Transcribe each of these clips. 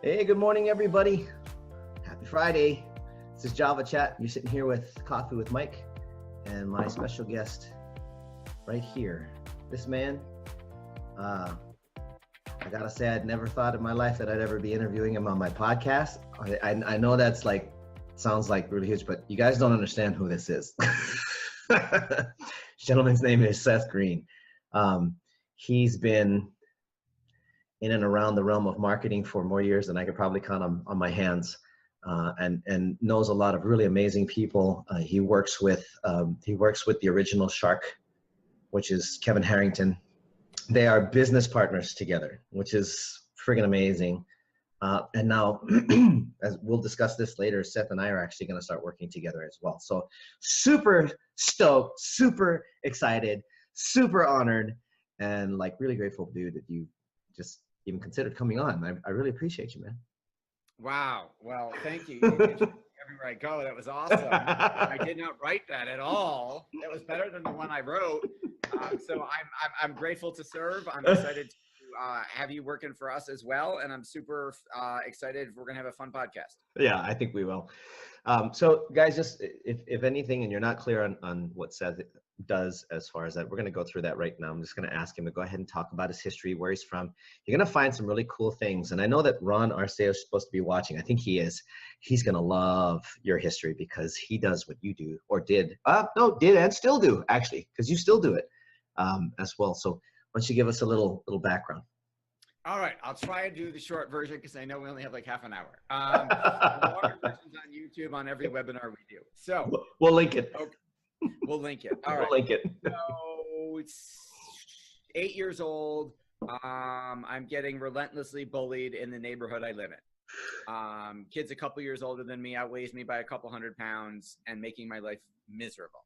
Hey, good morning, everybody. Happy Friday. This is Java Chat. You're sitting here with Coffee with Mike and my special guest right here. This man, I gotta say, I'd never thought in my life that I'd ever be interviewing him on my podcast. I know that's like, sounds like really huge, but you guys don't understand who this is. This gentleman's name is Seth Greene. He's been in and around the realm of marketing for more years than I could probably count on my hands, and knows a lot of really amazing people. He works with the original Shark, which is Kevin Harrington. They are business partners together, which is friggin' amazing. And now, as we'll discuss this later, Seth and I are actually going to start working together as well. So super stoked, super excited, super honored, and like really grateful, dude, that you just even considered coming on. I really appreciate you, man. Wow. Well, thank you. You mentioned everywhere I go. That was awesome. I did not write that at all. That was better than the one I wrote. So I'm grateful to serve. I'm excited to have you working for us as well, and I'm super excited. We're gonna have a fun podcast. Yeah, I think we will. So guys, just if anything, and you're not clear on what Seth does as far as that, we're going to go through that right now. I'm just going to ask him to go ahead and talk about his history, where he's from. You're going to find some really cool things. And I know that Ron Arceo is supposed to be watching. I think he is. He's going to love your history because he does what you do or did. Did and still do, actually, because you still do it as well. So why don't you give us a little background? All right, I'll try and do the short version because I know we only have like half an hour. The longer version's on YouTube on every webinar we do. So we'll link it. Okay. We'll link it. All right. We'll link it. So it's 8 years old. I'm getting relentlessly bullied in the neighborhood I live in. Kid's a couple years older than me, outweighs me by a couple 100 pounds, and making my life miserable.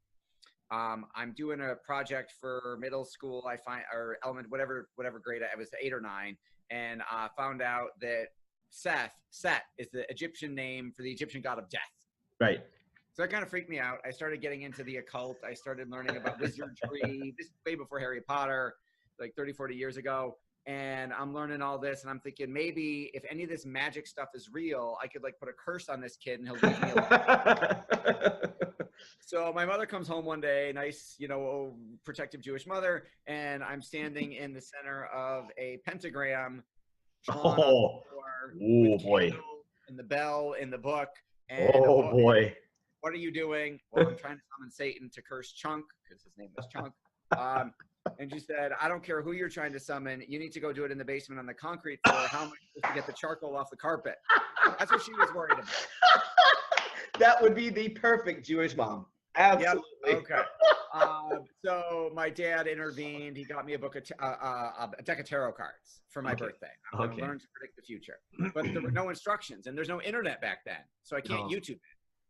I'm doing a project for middle school, or element, whatever grade I was, 8 or 9, and found out that Set is the Egyptian name for the Egyptian god of death. Right. So that kind of freaked me out. I started getting into the occult. I started learning about wizardry. This is way before Harry Potter, like 30, 40 years ago. And I'm learning all this, and I'm thinking maybe if any of this magic stuff is real, I could like put a curse on this kid and he'll leave me alone. So my mother comes home one day, nice, protective Jewish mother, and I'm standing in the center of a pentagram. Oh boy. And the bell in the book. And oh boy. What are you doing? Well, I'm trying to summon Satan to curse Chunk, because his name is Chunk. And she said, I don't care who you're trying to summon. You need to go do it in the basement on the concrete floor. How am I supposed to get the charcoal off the carpet? That's what she was worried about. That would be the perfect Jewish mom. Absolutely. Yep. Okay. So my dad intervened. He got me a deck of tarot cards for my birthday. I'm going to learn to predict the future. But there were no instructions, and there's no internet back then, so I can't YouTube it.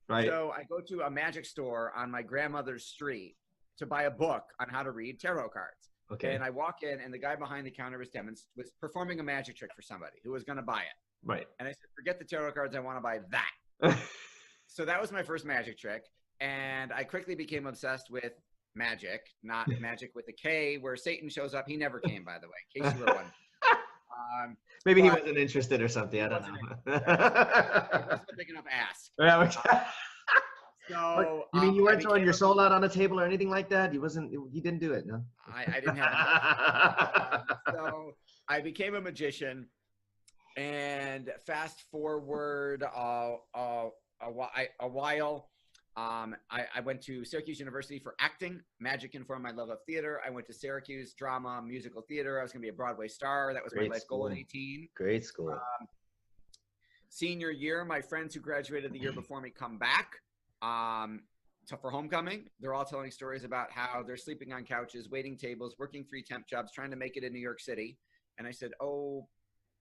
Right. So I go to a magic store on my grandmother's street to buy a book on how to read tarot cards. Okay. And I walk in, and the guy behind the counter was performing a magic trick for somebody who was going to buy it. Right. And I said, forget the tarot cards. I want to buy that. So that was my first magic trick. And I quickly became obsessed with magic, not magic with a K, where Satan shows up. He never came, by the way, in case you were wondering. Maybe he wasn't interested or something. I don't know. He wasn't a big enough ask. So you mean you weren't throwing your soul out on a table or anything like that? He didn't do it, no? I didn't have it. So I became a magician, and fast forward a while. I went to Syracuse University for acting. Magic informed my love of theater. I went to Syracuse drama, musical theater. I was going to be a Broadway star. That was my life goal at 18. Great school. Senior year, my friends who graduated the year before me come back for homecoming. They're all telling stories about how they're sleeping on couches, waiting tables, working 3 temp jobs, trying to make it in New York City. And I said, oh,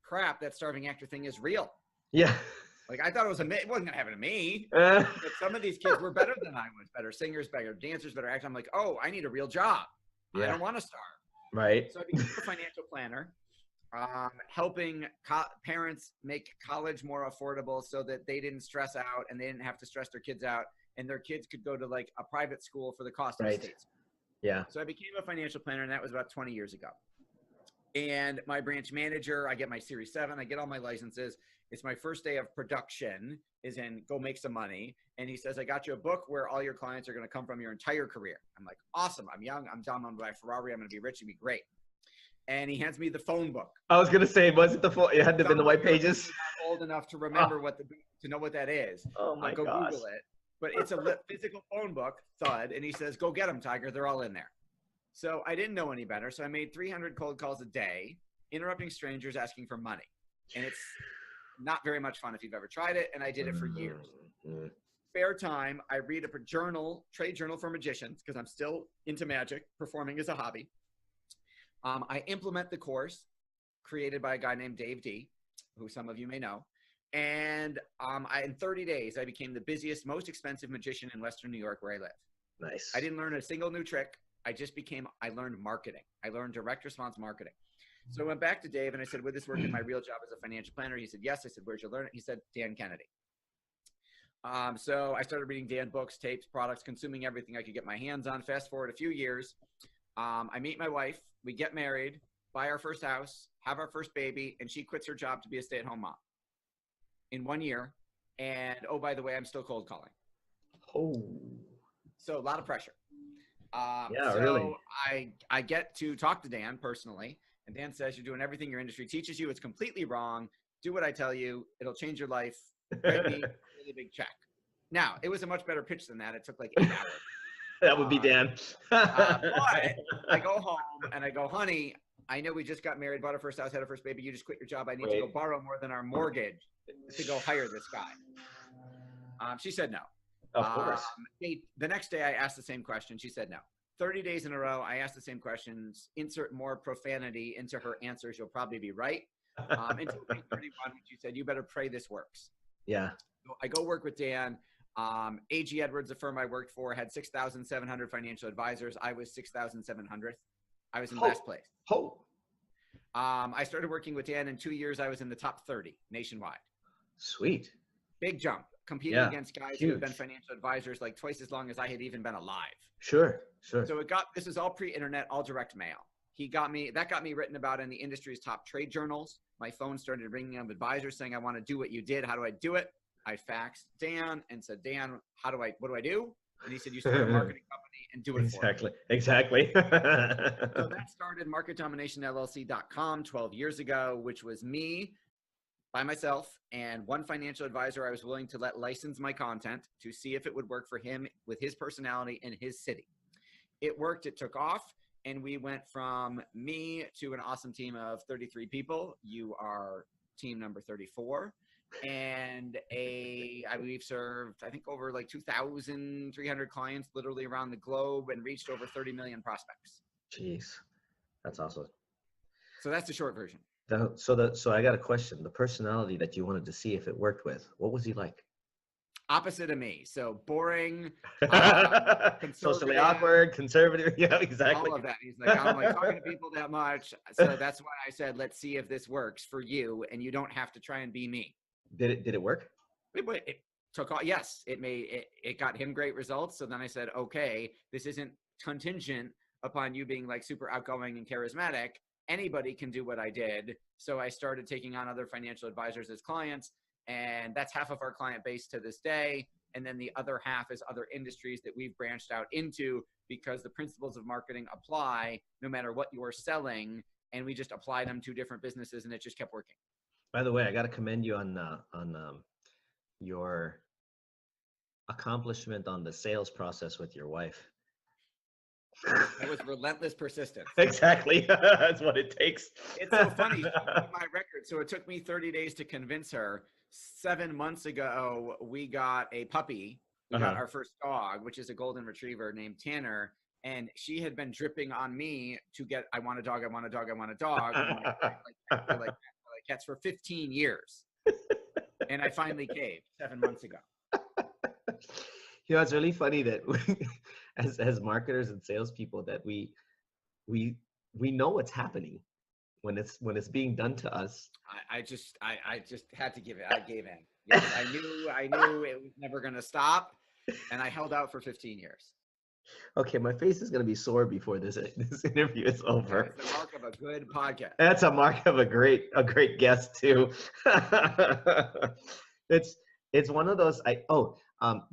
crap, that starving actor thing is real. Yeah. Like, I thought it wasn't going to happen to me. But some of these kids were better than I was. Better singers, better dancers, better actors. I'm like, oh, I need a real job. Yeah. I don't want to starve. Right. So I became a financial planner, helping parents make college more affordable so that they didn't stress out and they didn't have to stress their kids out, and their kids could go to like a private school for the cost of the state. Yeah. So I became a financial planner, and that was about 20 years ago. And my branch manager, I get my Series 7, I get all my licenses, It's my first day of production, is in go make some money. And he says, I got you a book where all your clients are going to come from your entire career. I'm like, awesome. I'm young. I'm dumb. I'm going to buy a Ferrari. I'm going to be rich and be great. And he hands me the phone book. I was going to say, was it the phone? It had to have been the white pages. I'm old enough to remember to know what that is. Oh my go gosh. Google it. But it's a physical phone book, thud. And he says, go get them, Tiger. They're all in there. So I didn't know any better. So I made 300 cold calls a day, interrupting strangers asking for money. And it's not very much fun if you've ever tried it. And I did it for years. Spare time, I read a trade journal for magicians, because I'm still into magic, performing as a hobby. I implement the course created by a guy named Dave D, who some of you may know. And in 30 days, I became the busiest, most expensive magician in Western New York, where I live. Nice. I didn't learn a single new trick. I learned marketing. I learned direct response marketing. So I went back to Dave and I said, would this work in my real job as a financial planner? He said, yes. I said, where'd you learn it? He said, Dan Kennedy. So I started reading Dan books, tapes, products, consuming everything I could get my hands on. Fast forward a few years. I meet my wife. We get married, buy our first house, have our first baby, and she quits her job to be a stay-at-home mom in 1 year. And oh, by the way, I'm still cold calling. Oh. So a lot of pressure. Really. I get to talk to Dan personally, and Dan says, you're doing everything your industry teaches you. It's completely wrong. Do what I tell you. It'll change your life. Write me a really big check. Now, it was a much better pitch than that. It took like 8 hours. That would be Dan. But I go home and I go, honey, I know we just got married, bought our first house, had our first baby. You just quit your job. I need to go borrow more than our mortgage to go hire this guy. She said no. Of course. The next day I asked the same question. She said no. 30 days in a row, I asked the same questions. Insert more profanity into her answers. You'll probably be right. Until week 31, when she said, you better pray this works. Yeah. So I go work with Dan. AG Edwards, the firm I worked for, had 6,700 financial advisors. I was 6,700th. I was in last place. I started working with Dan. In 2 years, I was in the top 30 nationwide. Sweet. Big jump. Competing against guys who have been financial advisors like twice as long as I had even been alive. Sure. So this is all pre-internet, all direct mail. That got me written about in the industry's top trade journals. My phone started ringing up advisors saying, I want to do what you did. How do I do it? I faxed Dan and said, Dan, what do I do? And he said, you start a marketing company and do it for me. Exactly. So that started MarketDominationLLC.com 12 years ago, which was me by myself and one financial advisor I was willing to let license my content to see if it would work for him with his personality in his city. It worked. It took off. And we went from me to an awesome team of 33 people. You are team number 34. And we've served, I think, over like 2,300 clients literally around the globe and reached over 30 million prospects. Jeez, that's awesome. So that's the short version. So I got a question. The personality that you wanted to see if it worked with, what was he like? Opposite of me. So boring, socially awkward, conservative. Yeah, exactly. All of that. He's like, I don't like talking to people that much. So that's why I said, let's see if this works for you. And you don't have to try and be me. Did it work? It took off. Yes, it got him great results. So then I said, okay, this isn't contingent upon you being like super outgoing and charismatic. Anybody can do what I did. So I started taking on other financial advisors as clients. And that's half of our client base to this day. And then the other half is other industries that we've branched out into because the principles of marketing apply no matter what you're selling. And we just applied them to different businesses and it just kept working. By the way, I got to commend you on your accomplishment on the sales process with your wife. It was relentless persistence. Exactly. That's what it takes. It's so funny. She beat my record. So it took me 30 days to convince her. 7 months ago, we got a puppy. We got our first dog, which is a golden retriever named Tanner. And she had been dripping on me to get, I want a dog, I want a dog, I want a dog. I like cats for 15 years. And I finally caved 7 months ago. You know, it's really funny that as marketers and salespeople that we know what's happening when it's being done to us. I just had to give it. I gave in. Yes, I knew it was never going to stop, and I held out for 15 years. Okay, my face is going to be sore before this interview is over. That's the mark of a good podcast. That's a mark of a great guest too. it's it's one of those.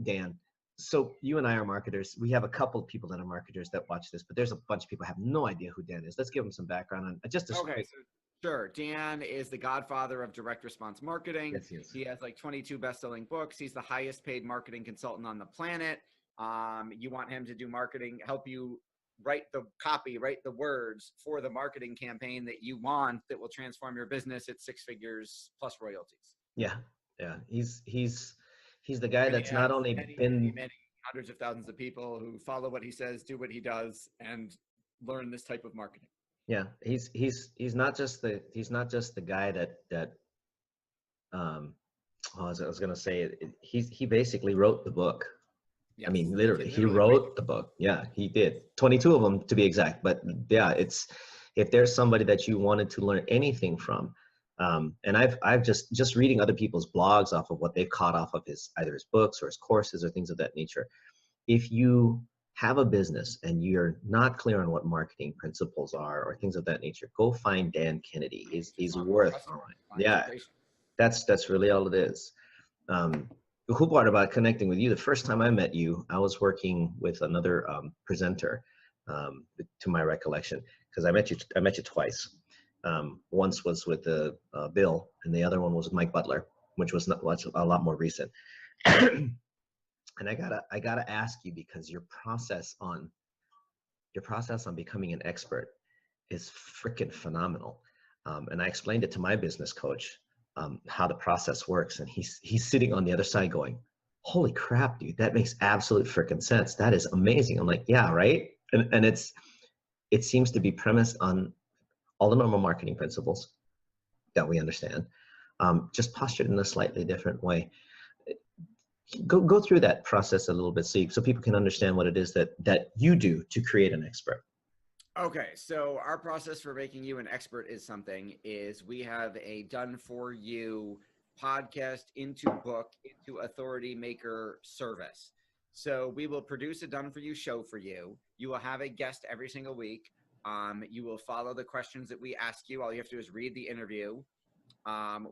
Dan. So you and I are marketers. We have a couple of people that are marketers that watch this, but there's a bunch of people who have no idea who Dan is. Let's give them some background on just a Okay, so sure. Dan is the godfather of direct response marketing. Yes, he is. He has like 22 best-selling books. He's the highest paid marketing consultant on the planet. You want him to do marketing, help you write the copy, write the words for the marketing campaign that you want that will transform your business at 6 figures plus royalties. Yeah. He's the guy that's not only been many hundreds of thousands of people who follow what he says, do what he does, and learn this type of marketing. Yeah, he's not just the guy that I was gonna say he basically wrote the book. Yes, I mean, literally, he wrote the book. Yeah, he did. 22 of them to be exact. But yeah, if there's somebody that you wanted to learn anything from, and I've just reading other people's blogs off of what they've caught off of either his books or his courses or things of that nature. If you have a business and you're not clear on what marketing principles are or things of that nature, go find Dan Kennedy. He's worth following. Yeah, that's really all it is. The cool part about connecting with you, the first time I met you, I was working with another presenter, to my recollection, because I met you twice. Once was with Bill, and the other one was with Mike Butler, which was a lot more recent. And I gotta ask you, because your process on becoming an expert is freaking phenomenal. And I explained it to my business coach, how the process works, and he's sitting on the other side going, holy crap, dude, that makes absolute freaking sense. That is amazing. I'm like, yeah, right. And it seems to be premised on all the normal marketing principles that we understand, just postured in a slightly different way. Go through that process a little bit so people can understand what it is that you do to create an expert. Okay, so our process for making you an expert is we have a done for you podcast into book into authority maker service. So we will produce a done for you show for you. You will have a guest every single week. You will follow the questions that we ask you. All you have to do is read the interview.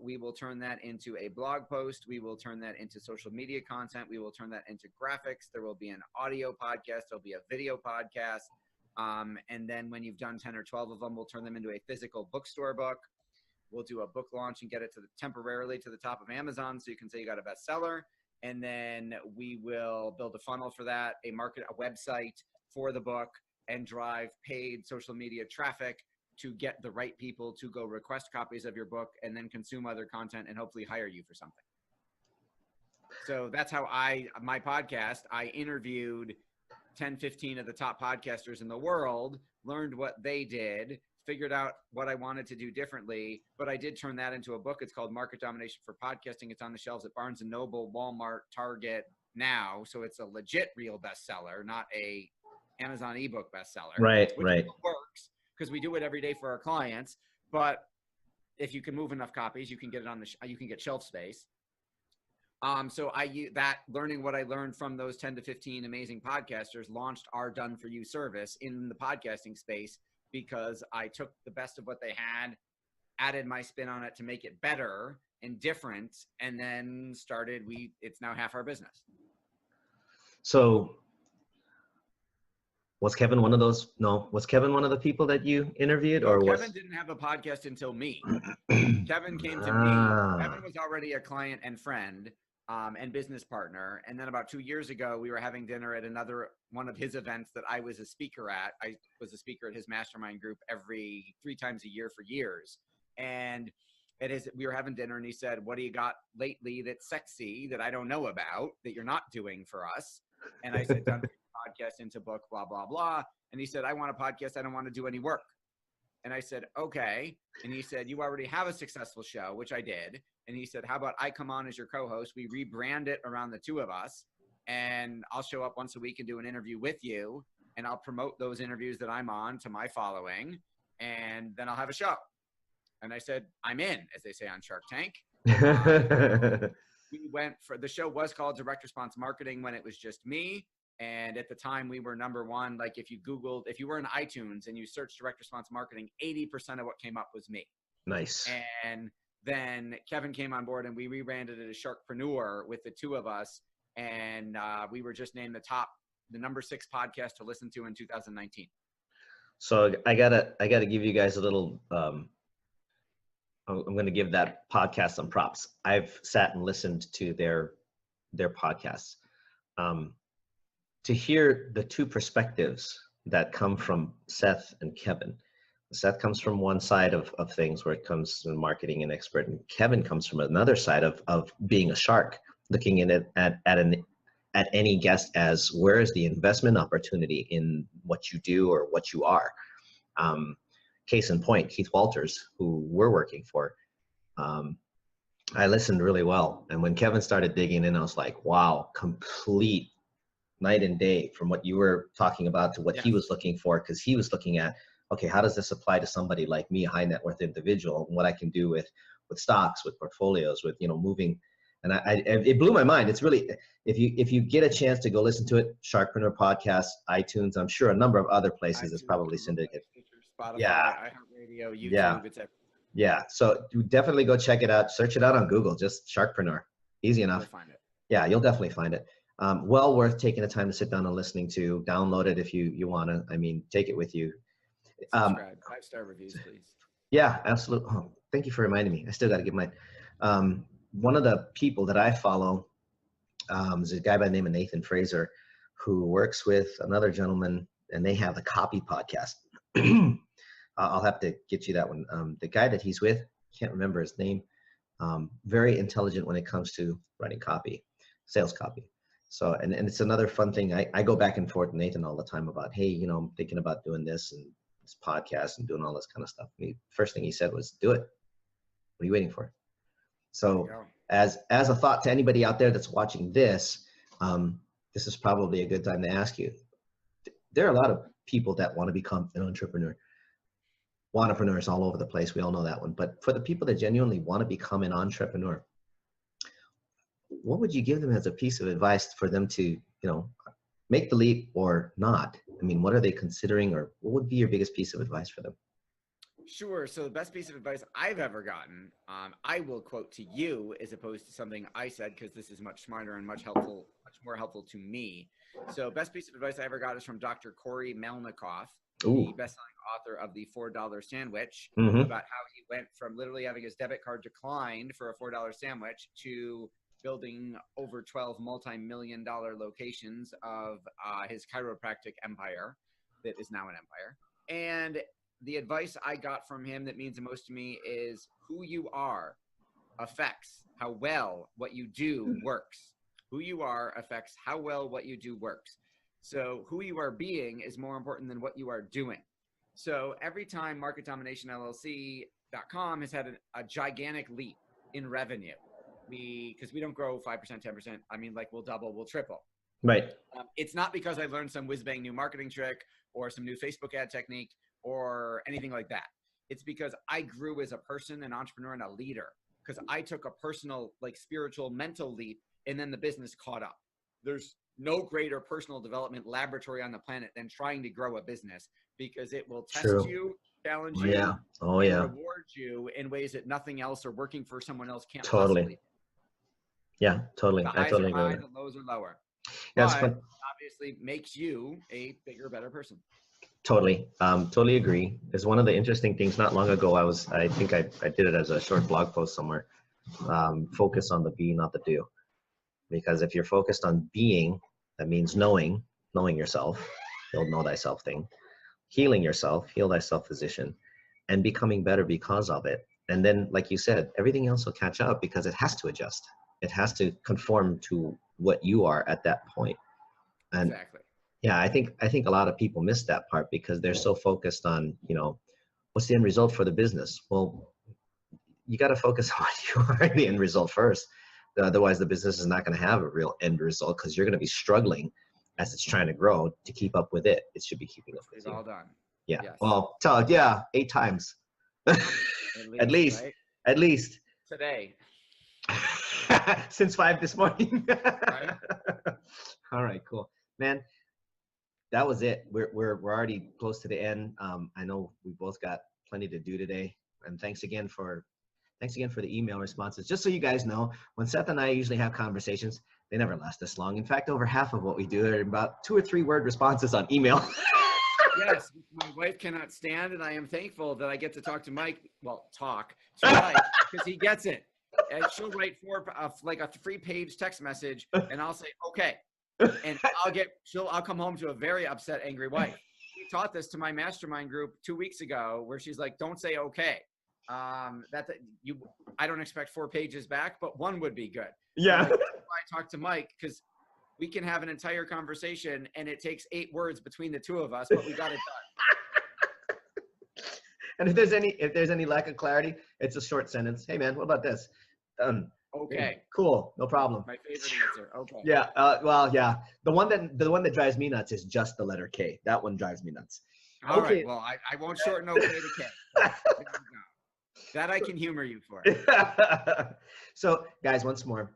We will turn that into a blog post. We will turn that into social media content. We will turn that into graphics. There will be an audio podcast. There'll be a video podcast. And then when you've done 10 or 12 of them, we'll turn them into a physical bookstore book. We'll do a book launch and get it temporarily to the top of Amazon, so you can say you got a bestseller. And then we will build a funnel for that, a website for the book, and drive paid social media traffic to get the right people to go request copies of your book and then consume other content and hopefully hire you for something. So that's how my podcast, I interviewed 10, 15 of the top podcasters in the world, learned what they did, figured out what I wanted to do differently, but I did turn that into a book. It's called Market Domination for Podcasting. It's on the shelves at Barnes & Noble, Walmart, Target now. So it's a legit real bestseller, not a Amazon ebook bestseller. Right. Works because we do it every day for our clients. But if you can move enough copies, you can get it you can get shelf space. So learning what I learned from those 10 to 15 amazing podcasters launched our done for you service in the podcasting space, because I took the best of what they had, added my spin on it to make it better and different, and then it's now half our business. So was Kevin one of those? No, was Kevin one of the people that you interviewed, or Kevin didn't have a podcast until me. Kevin came to me. Kevin was already a client and friend, and business partner. And then about 2 years ago, we were having dinner at another one of his events that I was a speaker at. I was a speaker at his mastermind group every 3 times a year for years. And we were having dinner, and he said, what do you got lately that's sexy that I don't know about that you're not doing for us? And I said, done podcast into book, blah, blah, blah. And he said, I want a podcast. I don't want to do any work. And I said, okay. And he said, you already have a successful show, which I did. And he said, how about I come on as your co-host? We rebrand it around the two of us, and I'll show up once a week and do an interview with you. And I'll promote those interviews that I'm on to my following. And then I'll have a show. And I said, I'm in, as they say on Shark Tank. The show was called Direct Response Marketing when it was just me. And at the time we were number one. Like if you were in iTunes and you searched direct response marketing, 80% of what came up was me. Nice. And then Kevin came on board and we rebranded it as Sharkpreneur with the two of us. And we were just named the number 6 podcast to listen to in 2019. So I gotta give you guys a little, I'm going to give that podcast some props. I've sat and listened to their podcasts. To hear the two perspectives that come from Seth and Kevin. Seth comes from one side of things where it comes to marketing and expert, and Kevin comes from another side of being a shark, looking in it at any guest as where is the investment opportunity in what you do or what you are. Case in point, Keith Walters, who we're working for, I listened really well. And when Kevin started digging in, I was like, wow, complete night and day from what you were talking about to what he was looking for. Because he was looking at, okay, how does this apply to somebody like me, a high net worth individual, and what I can do with stocks, with portfolios, with, moving. And it blew my mind. It's really, if you get a chance to go listen to it, Sharkpreneur Podcast, iTunes, I'm sure a number of other places is probably syndicated. Spotify, yeah, iHeartRadio, YouTube, etc. Yeah, so definitely go check it out. Search it out on Google, just Sharkpreneur. Easy enough. You'll find it. Yeah, you'll definitely find it. Well worth taking the time to sit down and listening to. Download it if you want to. I mean, take it with you. Subscribe. 5-star reviews, please. Yeah, absolutely. Oh, thank you for reminding me. I still got to give mine. One of the people that I follow is a guy by the name of Nathan Fraser, who works with another gentleman, and they have the Copy Podcast. I'll have to get you that one. The guy that he's with, can't remember his name. Very intelligent when it comes to writing copy, sales copy. So, and it's another fun thing. I go back and forth with Nathan all the time about, hey, I'm thinking about doing this and this podcast and doing all this kind of stuff. And first thing he said was, do it. What are you waiting for? So as a thought to anybody out there that's watching this, this is probably a good time to ask you. There are a lot of people that want to become an entrepreneur. Entrepreneurs all over the place. We all know that one. But for the people that genuinely want to become an entrepreneur, what would you give them as a piece of advice for them to, make the leap or not? I mean, what are they considering, or what would be your biggest piece of advice for them? Sure. So the best piece of advice I've ever gotten, I will quote to you as opposed to something I said, because this is much smarter and much more helpful to me. So best piece of advice I ever got is from Dr. Corey Melnikoff, the best-selling author of the $4 Sandwich, about how he went from literally having his debit card declined for a $4 sandwich to building over 12 multi-million-dollar locations of his chiropractic empire that is now an empire. And the advice I got from him that means the most to me is who you are affects how well what you do works. Who you are affects how well what you do works. So who you are being is more important than what you are doing. So every time MarketDominationLLC.com has had a gigantic leap in revenue, because we don't grow 5%, 10%. I mean, like we'll double, we'll triple. Right. It's not because I learned some whiz-bang new marketing trick or some new Facebook ad technique or anything like that. It's because I grew as a person, an entrepreneur, and a leader, because I took a personal, spiritual, mental leap, and then the business caught up. There's no greater personal development laboratory on the planet than trying to grow a business, because it will test you, challenge you, and reward you in ways that nothing else or working for someone else can't possibly. Yeah, totally. The highs are high, the lows are lower. That's but obviously makes you a bigger, better person. Totally. Totally agree. It's one of the interesting things. Not long ago, I think I did it as a short blog post somewhere. Focus on the be, not the do. Because if you're focused on being, that means knowing yourself, you'll know thyself thing, healing yourself, heal thyself physician, and becoming better because of it. And then, like you said, everything else will catch up because it has to adjust. It has to conform to what you are at that point. And exactly. Yeah, I think a lot of people miss that part because they're so focused on, what's the end result for the business? Well, you got to focus on what you are, the end result first. Otherwise, the business is not going to have a real end result because you're going to be struggling as it's trying to grow to keep up with it. It should be keeping up with you. It's all done. Yeah. Yes. Well, 8 times. At least. Right? At least. Today. Since 5 this morning. Right. All right, cool. man, that was it. We're already close to the end. I know we both got plenty to do today, and thanks again for the email responses. Just so you guys know, when Seth and I usually have conversations, they never last this long. In fact, over half of what we do are about 2 or 3 word responses on email. Yes, my wife cannot stand, and I am thankful that I get to talk to Mike. Well, talk to Mike because he gets it. And she'll write like a 3-page text message, and I'll say okay, and I'll come home to a very upset, angry wife. We taught this to my mastermind group 2 weeks ago, where she's like, "Don't say okay." I don't expect 4 pages back, but 1 would be good. Yeah. So that's why I talk to Mike, because we can have an entire conversation and it takes 8 words between the 2 of us, but we got it done. And if there's any lack of clarity, it's a short sentence. Hey man, what about this? Okay. Cool. No problem. My favorite answer. Okay. Yeah. Well, yeah. The one that drives me nuts is just the letter K. That one drives me nuts. All okay. right. Well, I won't shorten OK to K. There we go. That I can humor you for. So guys, once more,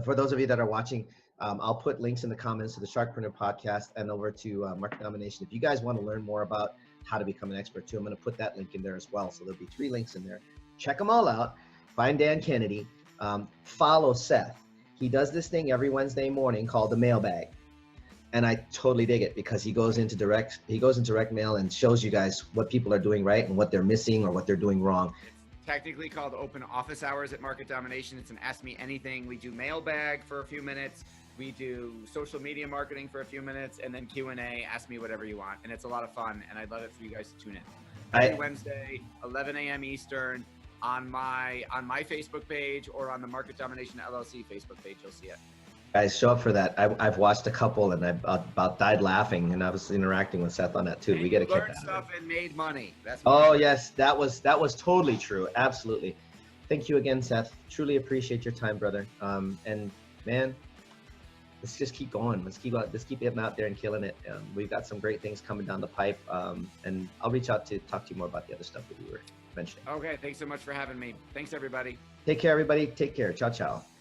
for those of you that are watching, I'll put links in the comments to the Sharkpreneur Podcast and over to Market Domination. If you guys want to learn more about how to become an expert too, I'm going to put that link in there as well. So there'll be 3 links in there. Check them all out. Find Dan Kennedy. Follow Seth. He does this thing every Wednesday morning called the mailbag. And I totally dig it because he goes into direct mail and shows you guys what people are doing right and what they're missing or what they're doing wrong. Technically called open office hours at Market Domination. It's an Ask Me Anything. We do mailbag for a few minutes. We do social media marketing for a few minutes, and then Q&A, ask me whatever you want. And it's a lot of fun, and I'd love it for you guys to tune in. Every Wednesday, 11 a.m. Eastern, on my Facebook page or on the Market Domination LLC Facebook page, you'll see it. Guys, show up for that. I've watched a couple, and I about died laughing, and I was interacting with Seth on that too. And we get a kick out of it. Learned stuff and made money. That's yes, that was totally true. Absolutely. Thank you again, Seth. Truly appreciate your time, brother. And man, let's just keep going. Let's keep getting out there and killing it. We've got some great things coming down the pipe, and I'll reach out to talk to you more about the other stuff that we were mentioning. Okay, thanks so much for having me. Thanks, everybody. Take care, everybody. Take care. Ciao, ciao.